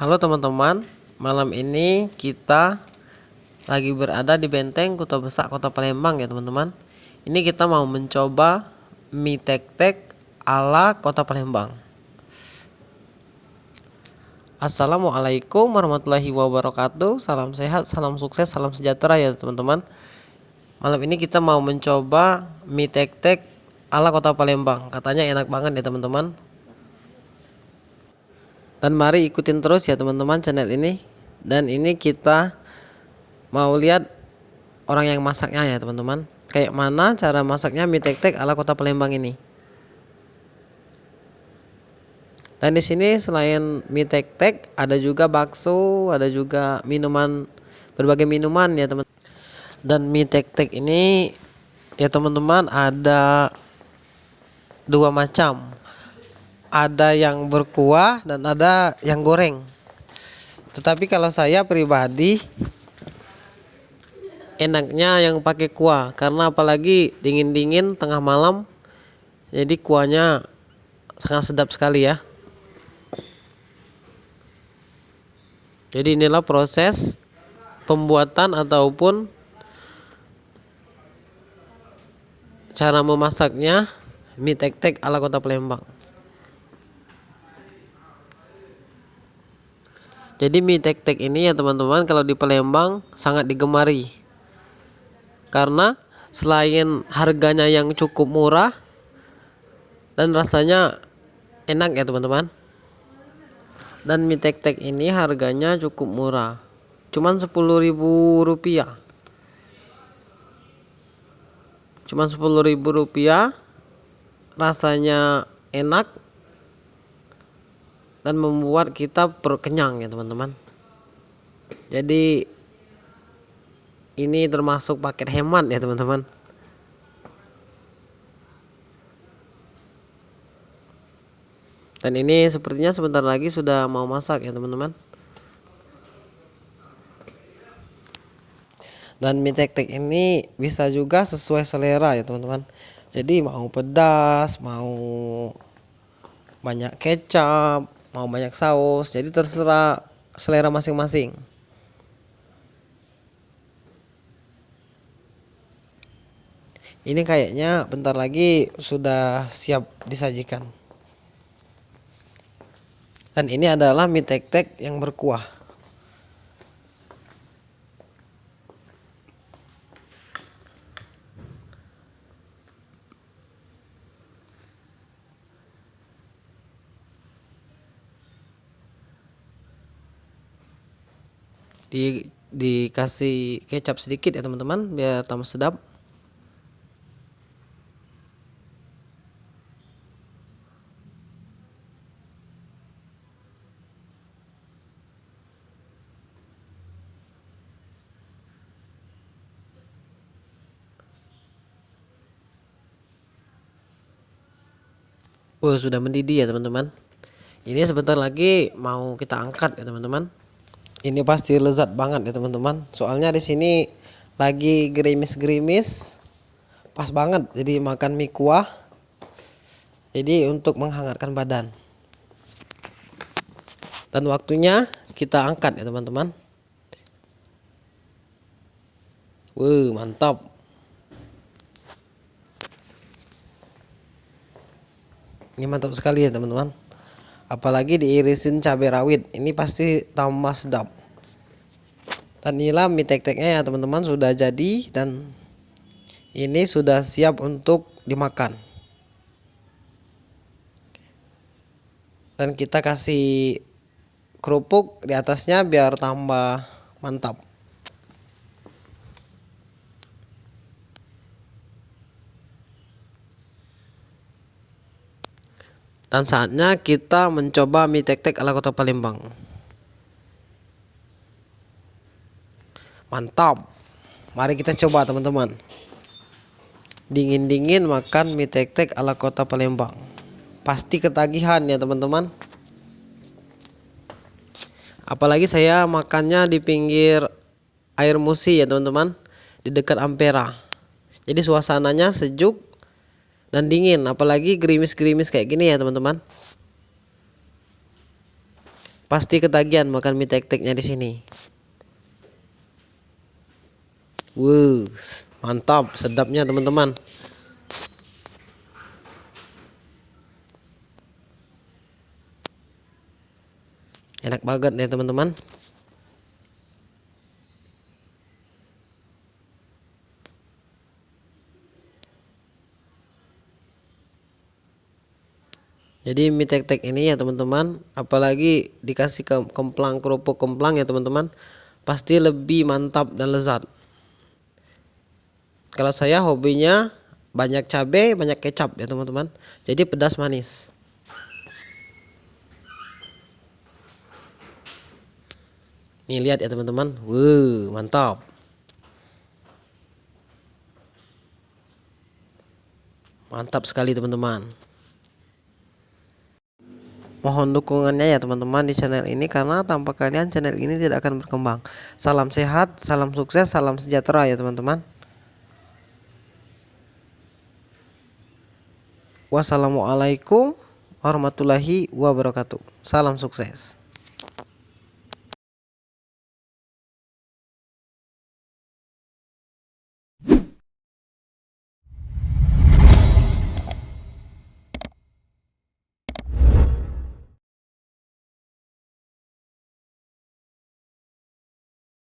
Halo teman-teman, malam ini kita lagi berada di Benteng Kuta Besak, Kota Palembang ya teman-teman. Ini kita mau mencoba mie tek-tek ala Kota Palembang. Assalamualaikum warahmatullahi wabarakatuh. Salam sehat, salam sukses, salam sejahtera ya teman-teman. Malam ini kita mau mencoba mie tek-tek ala Kota Palembang. Katanya enak banget ya teman-teman. Dan mari ikutin terus ya teman-teman channel ini. Dan ini kita mau lihat orang yang masaknya ya teman-teman. Kayak mana cara masaknya mie tek-tek ala Kota Palembang ini. Dan di sini selain mie tek-tek ada juga bakso, ada juga minuman, berbagai minuman ya teman. Dan mie tek-tek ini ya teman-teman ada dua macam. Ada yang berkuah dan ada yang goreng. Tetapi kalau saya pribadi enaknya yang pakai kuah, karena apalagi dingin-dingin tengah malam, jadi kuahnya sangat sedap sekali ya. Jadi inilah proses pembuatan ataupun cara memasaknya mie tek-tek ala Kota Palembang. Jadi mie tek-tek ini ya teman-teman, kalau di Palembang sangat digemari. Karena selain harganya yang cukup murah dan rasanya enak ya teman-teman. Dan mie tek-tek ini harganya cukup murah, cuman Rp10.000. Cuman Rp10.000, rasanya enak dan membuat kita perut kenyang ya teman-teman. Jadi ini termasuk paket hemat ya teman-teman. Dan ini sepertinya sebentar lagi sudah mau masak ya teman-teman. Dan mie tek-tek ini bisa juga sesuai selera ya teman-teman. Jadi mau pedas, mau banyak kecap, mau banyak saus, jadi terserah selera masing-masing. Ini kayaknya bentar lagi sudah siap disajikan. Dan ini adalah mie tek-tek yang berkuah. Dikasih kecap sedikit ya teman-teman biar tambah sedap. Sudah mendidih ya teman-teman. Ini sebentar lagi mau kita angkat ya teman-teman. Ini pasti lezat banget ya teman-teman. Soalnya di sini lagi gerimis-gerimis, pas banget. Jadi makan mie kuah. Jadi untuk menghangatkan badan. Dan waktunya kita angkat ya teman-teman. Mantap. Ini mantap sekali ya teman-teman. Apalagi diirisin cabai rawit, ini pasti tambah sedap. Dan inilah mie tek-teknya ya teman-teman, sudah jadi dan ini sudah siap untuk dimakan. Dan kita kasih kerupuk di atasnya biar tambah mantap. Dan saatnya kita mencoba mie tek-tek ala Kota Palembang. Mantap. Mari kita coba teman-teman. Dingin-dingin makan mie tek-tek ala Kota Palembang. Pasti ketagihan ya teman-teman. Apalagi saya makannya di pinggir air Musi ya teman-teman, di dekat Ampera. Jadi suasananya sejuk dan dingin, apalagi gerimis-gerimis kayak gini ya teman-teman. Pasti ketagihan makan mie tek-teknya di sini. Wuh, mantap, sedapnya teman-teman. Enak banget ya teman-teman. Jadi mie tek-tek ini ya teman-teman, apalagi dikasih kemplang, kerupuk kemplang ya teman-teman, pasti lebih mantap dan lezat. Kalau saya hobinya banyak cabai, banyak kecap ya teman-teman. Jadi pedas manis. Nih lihat ya teman-teman. Wuh, mantap. Mantap sekali teman-teman. Mohon dukungannya ya teman-teman di channel ini, karena tanpa kalian channel ini tidak akan berkembang. Salam sehat, salam sukses, salam sejahtera ya teman-teman. Wassalamualaikum warahmatullahi wabarakatuh. Salam sukses.